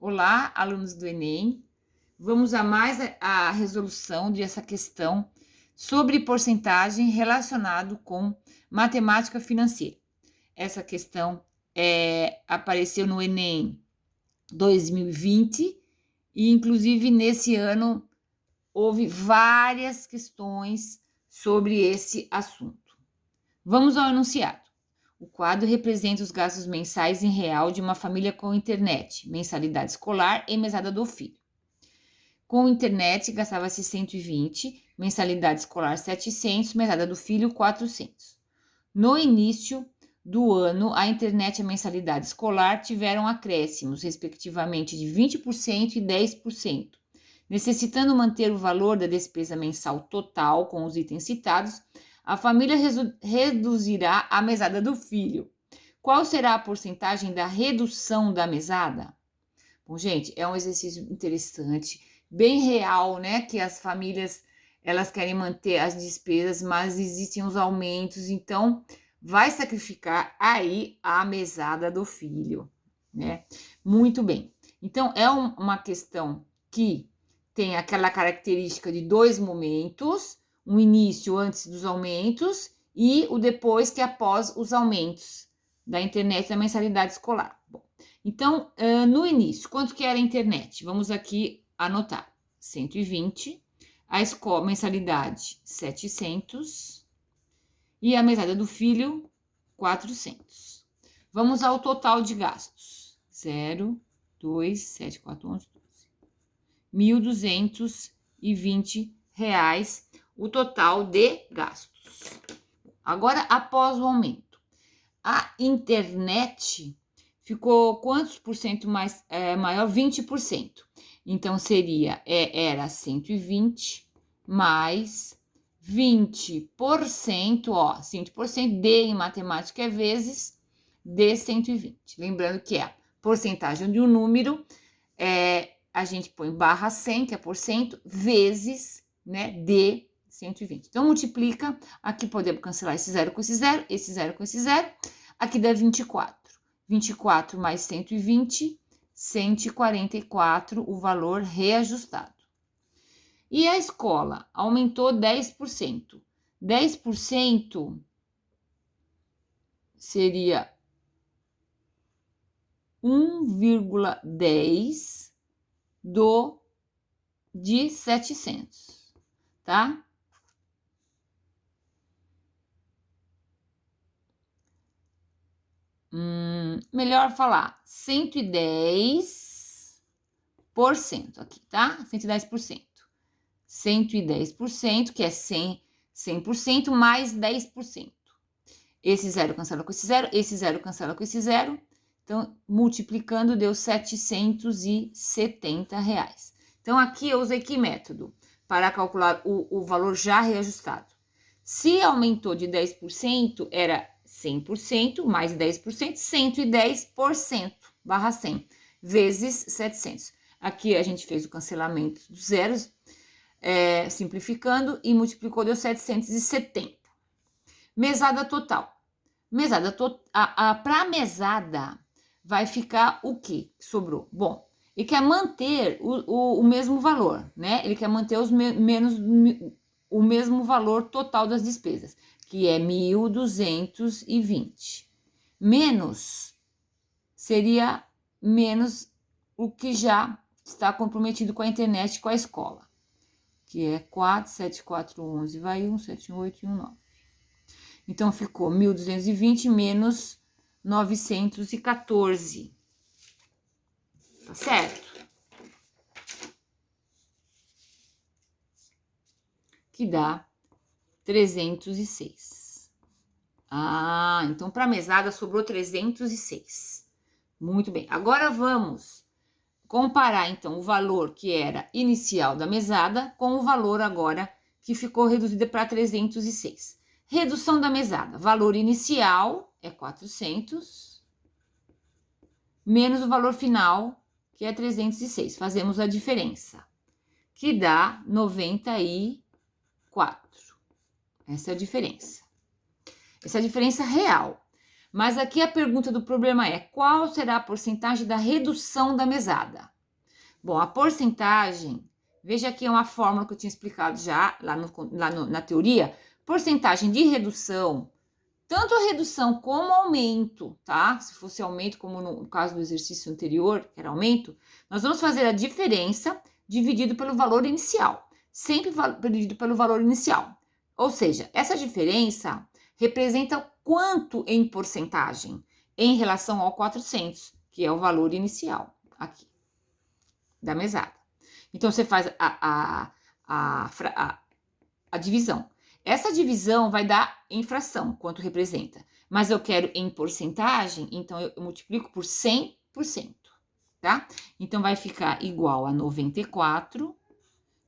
Olá, alunos do Enem. Vamos a mais a resolução dessa questão sobre porcentagem relacionado com matemática financeira. Essa questão apareceu no Enem 2020 e, inclusive, nesse ano houve várias questões sobre esse assunto. Vamos ao enunciado. O quadro representa os gastos mensais em real de uma família com internet, mensalidade escolar e mesada do filho. Com internet, gastava-se 120, mensalidade escolar 700, mesada do filho 400. No início do ano, a internet e a mensalidade escolar tiveram acréscimos, respectivamente, de 20% e 10%. Necessitando manter o valor da despesa mensal total com os itens citados, a família reduzirá a mesada do filho. Qual será a porcentagem da redução da mesada? Bom, gente, é um exercício interessante, bem real, né? Que as famílias, elas querem manter as despesas, mas existem os aumentos, então vai sacrificar aí a mesada do filho, né? Muito bem. Então, é uma questão que tem aquela característica de dois momentos, um início antes dos aumentos e o depois, que é após os aumentos da internet e da mensalidade escolar. Bom, então, no início, quanto que era a internet? Vamos aqui anotar. 120, a escola, mensalidade 700 e a mesada do filho 400. Vamos ao total de gastos. 0, 2, 7, 4, 11, 12. R$ 1.220 o total de gastos. Agora, após o aumento, a internet ficou quantos por cento maior? 20%. Então, era 120 mais 20%, 100% D em matemática é vezes D 120. Lembrando que é a porcentagem de um número, a gente põe barra 100, que é por cento, vezes, né, D 120. Então, multiplica, aqui podemos cancelar esse zero com esse zero, esse zero com esse zero, aqui dá 24. 24 mais 120, 144, o valor reajustado. E a escola aumentou 10%. 10% seria 1,10 de 700, tá? Melhor falar 110% aqui, tá? 110%. 110%, que é 100% mais 10%. Esse zero cancela com esse zero, esse zero cancela com esse zero. Então, multiplicando, deu R$ 770. Então, aqui eu usei que método? Para calcular o valor já reajustado. Se aumentou de 10%, era 100% mais 10%, 110% barra 100, vezes 700. Aqui a gente fez o cancelamento dos zeros, simplificando, e multiplicou, deu 770. Mesada total. Para a mesada, vai ficar o que sobrou? Bom, ele quer manter o mesmo valor, né? Ele quer manter o mesmo valor total das despesas, que é 1.220. Menos seria menos o que já está comprometido com a internet e com a escola, que é 4, 7, 4, 11, vai 1, 7, 8 e 1, 9. Então, ficou 1.220 menos 914. Tá certo? Que dá 306. Então para a mesada sobrou 306. Muito bem. Agora vamos comparar, então, o valor que era inicial da mesada com o valor agora que ficou reduzido para 306. Redução da mesada. Valor inicial é 400, menos o valor final, que é 306. Fazemos a diferença, que dá 94. Essa é a diferença. Essa é a diferença real. Mas aqui a pergunta do problema é: qual será a porcentagem da redução da mesada? Bom, a porcentagem, veja que é uma fórmula que eu tinha explicado já na teoria. Porcentagem de redução, tanto a redução como aumento, tá? Se fosse aumento, como no caso do exercício anterior, que era aumento, nós vamos fazer a diferença dividido pelo valor inicial. Sempre dividido pelo valor inicial. Ou seja, essa diferença representa quanto em porcentagem em relação ao 400, que é o valor inicial aqui da mesada. Então, você faz a divisão. Essa divisão vai dar em fração, quanto representa. Mas eu quero em porcentagem, então eu multiplico por 100%, tá? Então, vai ficar igual a 94,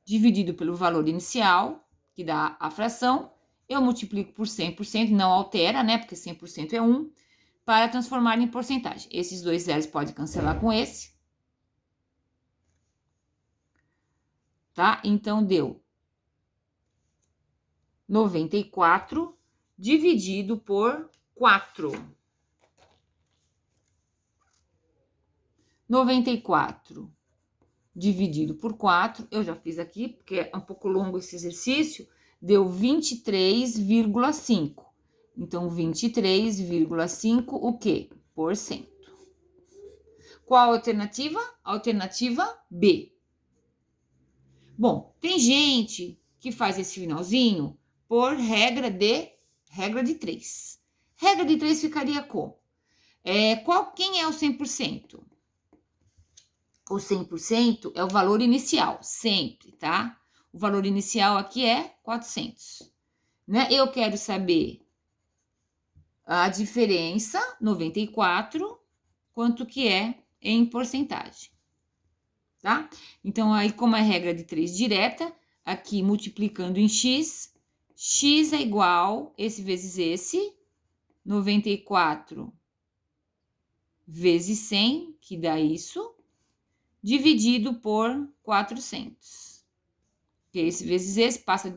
dividido pelo valor inicial, que dá a fração. Eu multiplico por 100%, não altera, né? Porque 100% é 1, para transformar em porcentagem. Esses dois zeros podem cancelar com esse. Tá? Então, deu 94 dividido por 4. 94 dividido por 4, eu já fiz aqui, porque é um pouco longo esse exercício, deu 23,5. Então, 23,5 o quê? Por cento. Qual a alternativa? Alternativa B. Bom, tem gente que faz esse finalzinho por regra de 3. Regra de 3 ficaria como? Quem é o 100%? O 100% é o valor inicial, sempre, tá? O valor inicial aqui é 400, né? Eu quero saber a diferença, 94, quanto que é em porcentagem, tá? Então, aí, como é regra de 3 direta, aqui multiplicando em x, x é igual, esse vezes esse, 94 vezes 100, que dá isso, dividido por 400. Que esse vezes esse, passa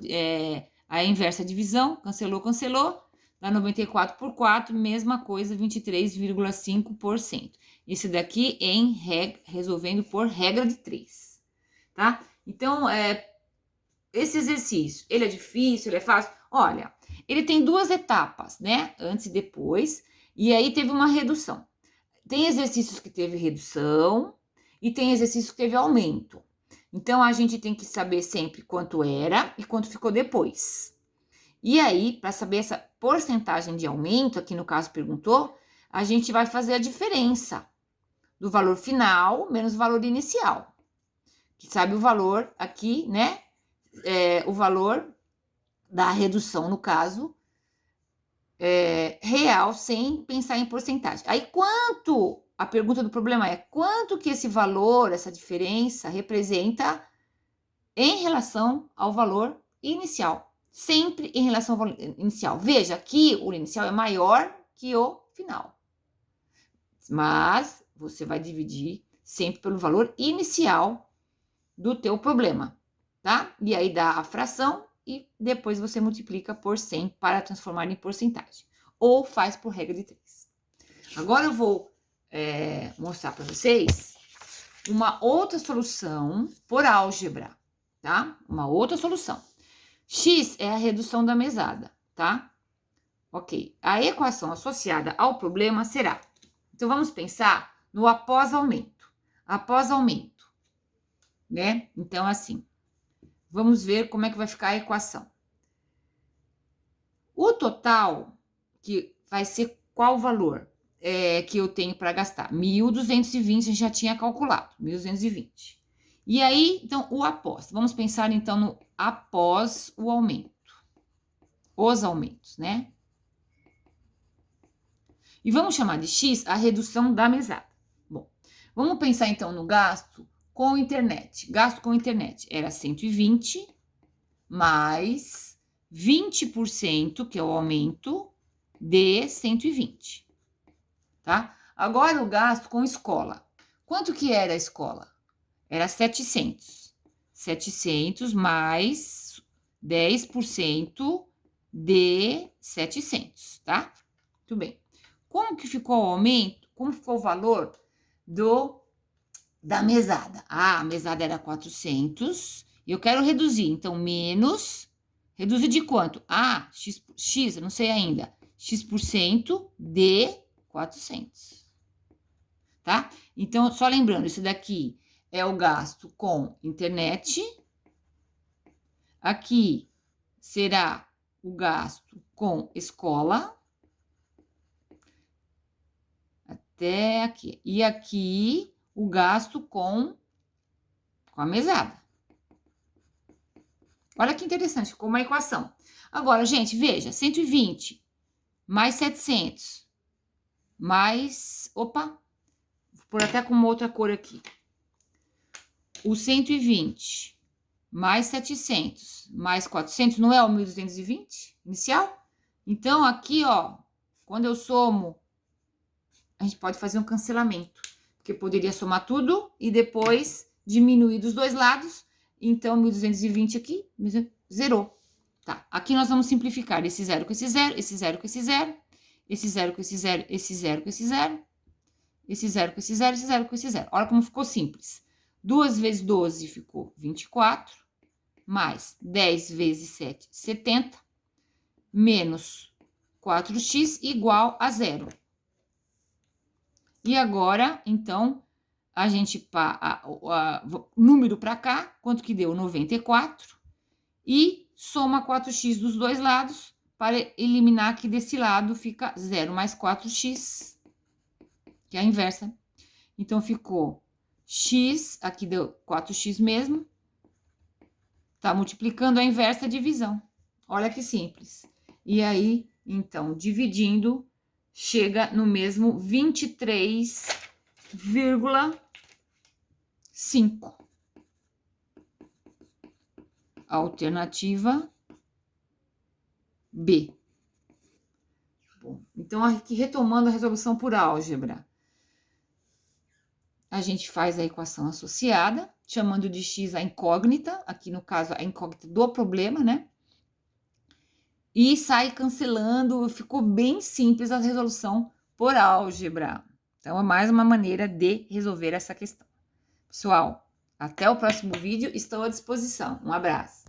a inversa divisão, cancelou, dá 94 por 4, mesma coisa, 23,5%. Isso daqui resolvendo por regra de 3, tá? Então, esse exercício, ele é difícil, ele é fácil? Olha, ele tem 2 etapas, né? Antes e depois, e aí teve uma redução. Tem exercícios que teve redução e tem exercícios que teve aumento. Então, a gente tem que saber sempre quanto era e quanto ficou depois. E aí, para saber essa porcentagem de aumento, aqui no caso perguntou, a gente vai fazer a diferença do valor final menos o valor inicial. Que sabe o valor aqui, né? O valor da redução, no caso, real, sem pensar em porcentagem. Aí, a pergunta do problema é quanto que esse valor, essa diferença, representa em relação ao valor inicial. Sempre em relação ao valor inicial. Veja, aqui o inicial é maior que o final. Mas você vai dividir sempre pelo valor inicial do teu problema, tá? E aí dá a fração e depois você multiplica por 100 para transformar em porcentagem. Ou faz por regra de 3. Agora eu vou mostrar para vocês uma outra solução por álgebra, tá? Uma outra solução. X é a redução da mesada, tá? Ok. A equação associada ao problema será... Então, vamos pensar no após aumento. Após aumento, né? Então, assim, vamos ver como é que vai ficar a equação. O total, que vai ser qual valor que eu tenho para gastar? 1.220, a gente já tinha calculado, 1.220. E aí, então, o após. Vamos pensar, então, no após o aumento. Os aumentos, né? E vamos chamar de X a redução da mesada. Bom, vamos pensar, então, no gasto com internet. Gasto com internet era 120 mais 20%, que é o aumento, de 120, tá? Agora, o gasto com escola. Quanto que era a escola? Era 700. 700 mais 10% de 700, tá? Muito bem. Como que ficou o aumento? Como ficou o valor da mesada. Ah, a mesada era 400. Eu quero reduzir. Então, menos. Reduzir de quanto? Ah, x, eu não sei ainda. X% de 400. Tá? Então, só lembrando, isso daqui é o gasto com internet. Aqui será o gasto com escola. Até aqui. E aqui o gasto com a mesada. Olha que interessante, ficou uma equação. Agora, gente, veja, 120 mais 700 mais... Opa, vou pôr até com uma outra cor aqui. O 120 mais 700 mais 400 não é o 1.220 inicial? Então, aqui, ó, quando eu somo, a gente pode fazer um cancelamento, porque poderia somar tudo e depois diminuir dos dois lados. Então, 1.220 aqui, zerou. Tá, aqui nós vamos simplificar esse zero com esse zero, esse zero com esse zero, esse zero com esse zero, esse zero com esse zero, esse zero com esse zero, esse zero com esse zero. Olha como ficou simples. 2 vezes 12 ficou 24, mais 10 vezes 7, 70, menos 4x igual a zero. E agora, então, a gente número para cá, quanto que deu? 94. E soma 4x dos dois lados para eliminar que desse lado fica 0 mais 4x, que é a inversa. Então, ficou x, aqui deu 4x mesmo. Tá multiplicando a inversa a divisão. Olha que simples. E aí, então, dividindo, chega no mesmo 23,5. Alternativa B. Bom, então, aqui retomando a resolução por álgebra, a gente faz a equação associada, chamando de x a incógnita, aqui no caso a incógnita do problema, né? E sai cancelando, ficou bem simples a resolução por álgebra. Então, é mais uma maneira de resolver essa questão. Pessoal, até o próximo vídeo, estou à disposição. Um abraço.